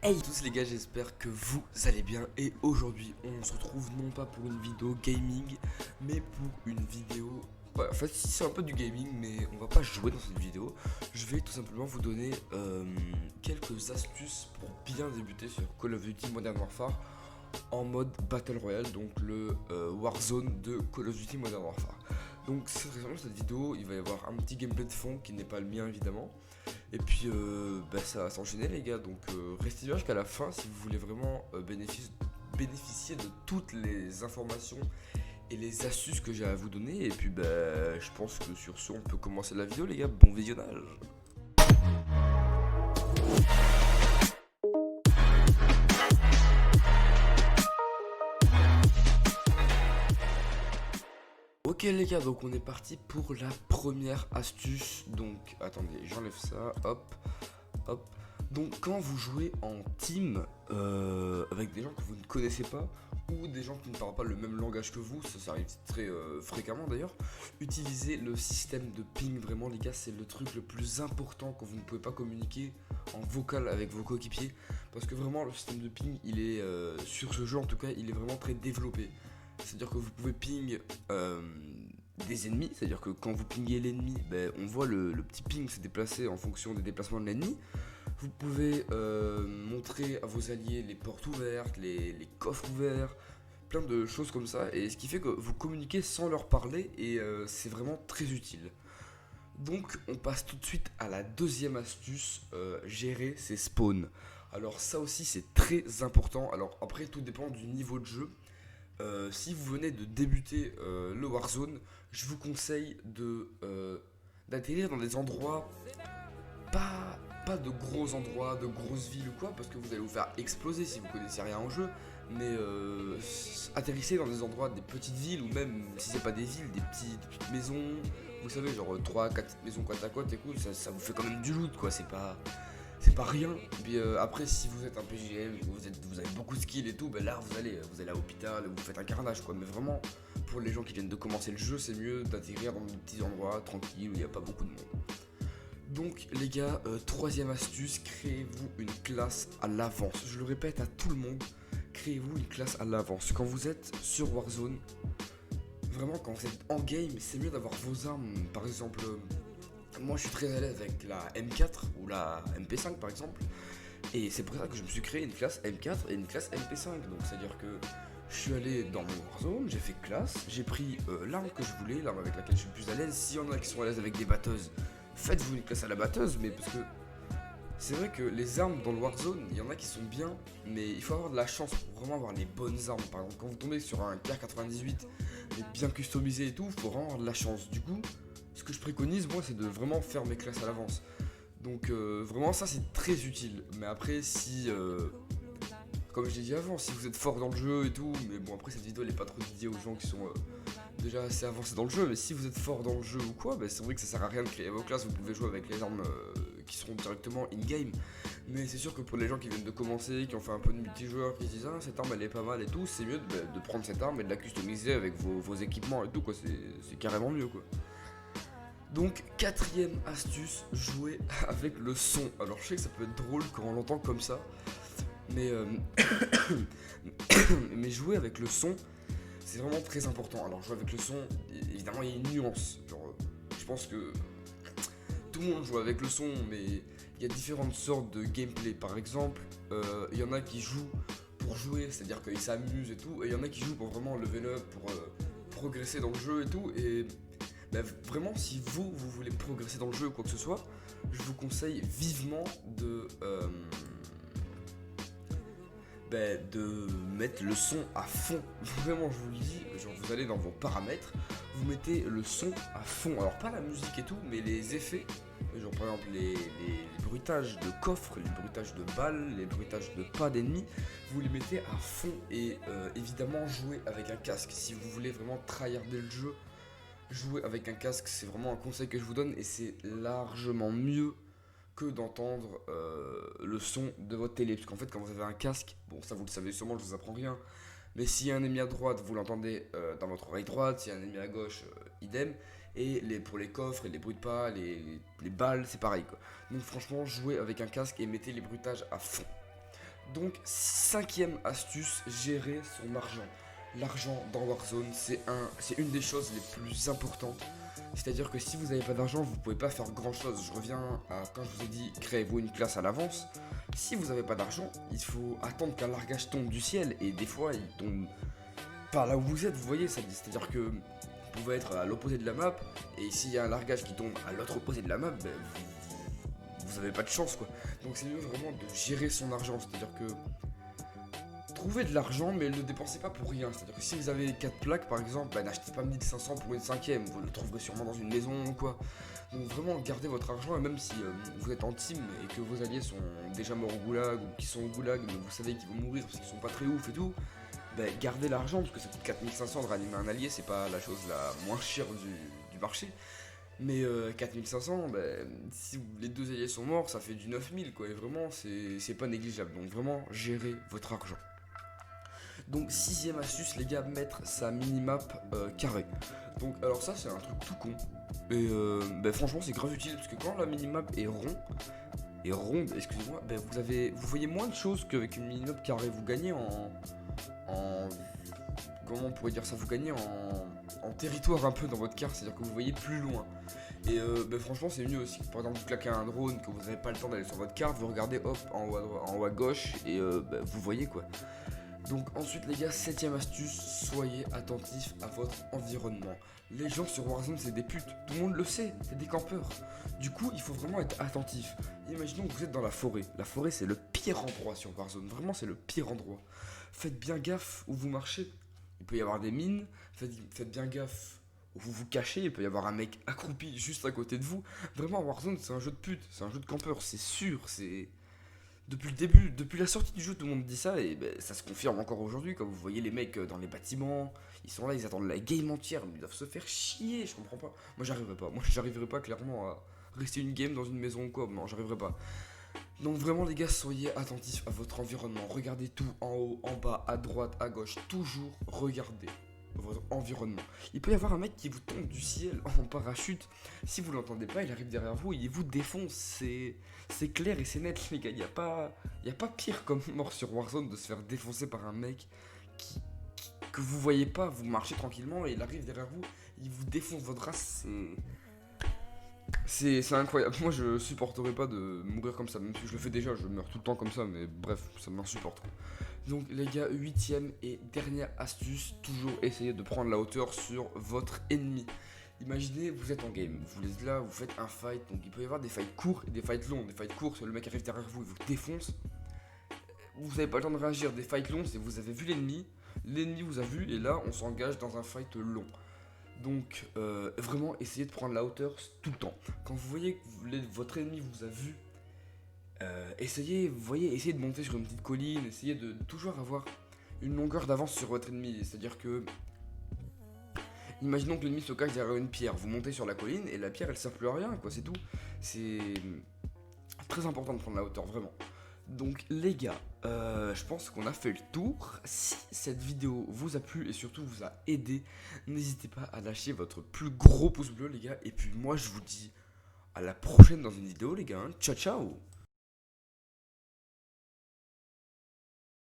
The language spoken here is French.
Hey tous les gars, j'espère que vous allez bien et aujourd'hui on se retrouve non pas pour une vidéo gaming mais pour une vidéo... Ouais, en fait si c'est un peu du gaming mais on va pas jouer dans cette vidéo. Je vais tout simplement vous donner quelques astuces pour bien débuter sur Call of Duty Modern Warfare en mode Battle Royale, donc le Warzone de Call of Duty Modern Warfare. Donc c'est vraiment cette vidéo, il va y avoir un petit gameplay de fond qui n'est pas le mien évidemment. Et puis ça va s'enchaîner les gars, donc restez bien jusqu'à la fin si vous voulez vraiment bénéficier de toutes les informations et les astuces que j'ai à vous donner. Et puis je pense que sur ce on peut commencer la vidéo les gars, bon visionnage. Ok les gars, donc on est parti pour la première astuce. Donc attendez, j'enlève ça, hop, hop. Donc quand vous jouez en team avec des gens que vous ne connaissez pas ou des gens qui ne parlent pas le même langage que vous, ça arrive très fréquemment d'ailleurs, utilisez le système de ping. Vraiment les gars, c'est le truc le plus important quand vous ne pouvez pas communiquer en vocal avec vos coéquipiers, parce que vraiment le système de ping il est sur ce jeu en tout cas il est vraiment très développé. C'est-à-dire que vous pouvez ping des ennemis, c'est-à-dire que quand vous pingez l'ennemi, on voit le petit ping se déplacer en fonction des déplacements de l'ennemi. Vous pouvez montrer à vos alliés les portes ouvertes, les coffres ouverts, plein de choses comme ça, et ce qui fait que vous communiquez sans leur parler, et c'est vraiment très utile. Donc on passe tout de suite à la deuxième astuce, gérer ses spawns. Alors ça aussi c'est très important, alors après tout dépend du niveau de jeu. Si vous venez de débuter le Warzone, je vous conseille d'atterrir dans des endroits pas de gros endroits, de grosses villes ou quoi, parce que vous allez vous faire exploser si vous connaissez rien au jeu. Mais atterrissez dans des endroits, des petites villes, ou même si c'est pas des villes, des petites maisons. Vous savez, genre 3-4 maisons côte à côte, et cool, ça vous fait quand même du loot quoi, c'est pas rien. Puis après, si vous êtes un PGM, vous avez beaucoup de skills et tout, là vous allez à l'hôpital, vous faites un carnage quoi. Mais vraiment, pour les gens qui viennent de commencer le jeu, c'est mieux d'atterrir dans des petits endroits tranquilles où il n'y a pas beaucoup de monde. Donc les gars, troisième astuce, créez-vous une classe à l'avance. Je le répète à tout le monde, créez-vous une classe à l'avance. Quand vous êtes sur Warzone, vraiment quand vous êtes en game, c'est mieux d'avoir vos armes. Par exemple, moi je suis très à l'aise avec la M4 ou la MP5 par exemple. Et c'est pour ça que je me suis créé une classe M4 et une classe MP5. Donc c'est à dire que je suis allé dans mon Warzone, j'ai fait classe, j'ai pris l'arme que je voulais, l'arme avec laquelle je suis le plus à l'aise. S'il y en a qui sont à l'aise avec des batteuses, faites-vous une classe à la batteuse. Mais parce que c'est vrai que les armes dans le Warzone, il y en a qui sont bien, mais il faut avoir de la chance pour vraiment avoir les bonnes armes. Par exemple, quand vous tombez sur un Kar98 mais bien customisé et tout, il faut vraiment avoir de la chance. Du coup, ce que je préconise moi, c'est de vraiment faire mes classes à l'avance. Donc vraiment ça c'est très utile. Mais après si comme je l'ai dit avant, si vous êtes fort dans le jeu et tout, mais bon après cette vidéo elle est pas trop dédiée aux gens qui sont déjà assez avancés dans le jeu, mais si vous êtes fort dans le jeu ou quoi, c'est vrai que ça sert à rien de créer vos classes, vous pouvez jouer avec les armes qui seront directement in-game. Mais c'est sûr que pour les gens qui viennent de commencer, qui ont fait un peu de multijoueur, qui se disent ah cette arme elle est pas mal et tout, c'est mieux de prendre cette arme et de la customiser avec vos équipements et tout quoi, c'est carrément mieux quoi. Donc quatrième astuce, jouer avec le son. Alors je sais que ça peut être drôle quand on l'entend comme ça, mais, mais jouer avec le son, c'est vraiment très important. Alors jouer avec le son, évidemment il y a une nuance. Genre, je pense que tout le monde joue avec le son, mais il y a différentes sortes de gameplay. Par exemple, il y en a qui jouent pour jouer, c'est-à-dire qu'ils s'amusent et tout, et il y en a qui jouent pour vraiment level up, pour progresser dans le jeu et tout. Et vraiment, si vous voulez progresser dans le jeu ou quoi que ce soit, je vous conseille vivement de mettre le son à fond. Vraiment, je vous le dis, genre vous allez dans vos paramètres, vous mettez le son à fond. Alors pas la musique et tout, mais les effets, genre par exemple les bruitages de coffres, les bruitages de balles, les bruitages de pas d'ennemis, vous les mettez à fond. Et évidemment jouer avec un casque. Si vous voulez vraiment tryharder le jeu, jouer avec un casque, c'est vraiment un conseil que je vous donne et c'est largement mieux que d'entendre le son de votre télé. Parce qu'en fait, quand vous avez un casque, bon, ça vous le savez sûrement, je vous apprends rien, mais s'il y a un ennemi à droite, vous l'entendez dans votre oreille droite, s'il y a un ennemi à gauche, idem. Et pour les coffres et les bruits de pas, les balles, c'est pareil quoi. Donc franchement, jouez avec un casque et mettez les bruitages à fond. Donc, cinquième astuce, gérer son argent. L'argent dans Warzone, c'est une des choses les plus importantes. C'est-à-dire que si vous n'avez pas d'argent, vous pouvez pas faire grand chose. Je reviens à quand je vous ai dit, créez-vous une classe à l'avance. Si vous n'avez pas d'argent, il faut attendre qu'un largage tombe du ciel. Et des fois, il tombe pas là où vous êtes, vous voyez. C'est-à-dire que vous pouvez être à l'opposé de la map. Et s'il y a un largage qui tombe à l'autre opposé de la map, ben, vous n'avez pas de chance, quoi. Donc c'est mieux vraiment de gérer son argent. C'est-à-dire que trouvez de l'argent, mais ne le dépensez pas pour rien. C'est-à-dire que si vous avez 4 plaques par exemple, bah, n'achetez pas 1500 pour une cinquième, vous le trouverez sûrement dans une maison ou quoi. Donc vraiment gardez votre argent, et même si vous êtes en team et que vos alliés sont déjà morts au goulag ou qui sont au goulag, mais vous savez qu'ils vont mourir parce qu'ils sont pas très ouf et tout, bah, gardez l'argent parce que ça coûte 4500 de ranimer un allié, c'est pas la chose la moins chère du marché. Mais 4500, bah, si les deux alliés sont morts, ça fait du 9000 quoi, et vraiment c'est pas négligeable. Donc vraiment gérez votre argent. Donc sixième astuce les gars, mettre sa minimap carrée. Donc alors ça c'est un truc tout con. Et franchement c'est grave utile parce que quand la minimap est ronde, excusez-moi, vous voyez moins de choses qu'avec une minimap carrée. Vous gagnez en comment on pourrait dire ça, vous gagnez en territoire un peu dans votre carte, c'est-à-dire que vous voyez plus loin. Et franchement c'est mieux aussi. Par exemple vous claquez un drone, que vous n'avez pas le temps d'aller sur votre carte, vous regardez hop en haut à gauche et vous voyez quoi. Donc ensuite les gars, septième astuce, soyez attentifs à votre environnement. Les gens sur Warzone c'est des putes, tout le monde le sait, c'est des campeurs. Du coup il faut vraiment être attentif. Imaginons que vous êtes dans la forêt. La forêt c'est le pire endroit sur Warzone, vraiment c'est le pire endroit. Faites bien gaffe où vous marchez. Il peut y avoir des mines, faites bien gaffe où vous vous cachez, il peut y avoir un mec accroupi juste à côté de vous. Vraiment Warzone c'est un jeu de pute, c'est un jeu de campeur, c'est sûr, c'est... Depuis le début, depuis la sortie du jeu, tout le monde dit ça et ça se confirme encore aujourd'hui. Quand vous voyez les mecs dans les bâtiments, ils sont là, ils attendent la game entière, mais ils doivent se faire chier, je comprends pas. Moi j'arriverai pas clairement à rester une game dans une maison ou quoi, non j'arriverai pas. Donc vraiment les gars, soyez attentifs à votre environnement, regardez tout en haut, en bas, à droite, à gauche, toujours regardez votre environnement. Il peut y avoir un mec qui vous tombe du ciel en parachute, si vous l'entendez pas, il arrive derrière vous, il vous défonce, c'est clair et c'est net les gars, il y a pas pire comme mort sur Warzone de se faire défoncer par un mec que vous voyez pas, vous marchez tranquillement et il arrive derrière vous, il vous défonce votre race, c'est incroyable. Moi je supporterais pas de mourir comme ça, même si je le fais déjà, je meurs tout le temps comme ça, mais bref, ça m'insupporte. Donc les gars, huitième et dernière astuce, toujours essayez de prendre la hauteur sur votre ennemi. Imaginez, vous êtes en game, vous êtes là, vous faites un fight, donc il peut y avoir des fights courts et des fights longs. Des fights courts, c'est le mec arrive derrière vous, il vous défonce. Vous n'avez pas le temps de réagir. Des fights longs, c'est vous avez vu l'ennemi vous a vu et là on s'engage dans un fight long. Donc vraiment essayez de prendre la hauteur tout le temps. Quand vous voyez que votre ennemi vous a vu, essayez de monter sur une petite colline, essayez de toujours avoir une longueur d'avance sur votre ennemi. C'est-à-dire que, imaginons que l'ennemi se cache derrière une pierre, vous montez sur la colline et la pierre elle sert plus à rien, quoi, c'est tout. C'est très important de prendre la hauteur, vraiment. Donc les gars, je pense qu'on a fait le tour. Si cette vidéo vous a plu et surtout vous a aidé, n'hésitez pas à lâcher votre plus gros pouce bleu les gars. Et puis moi je vous dis à la prochaine dans une vidéo les gars, hein. Ciao ciao.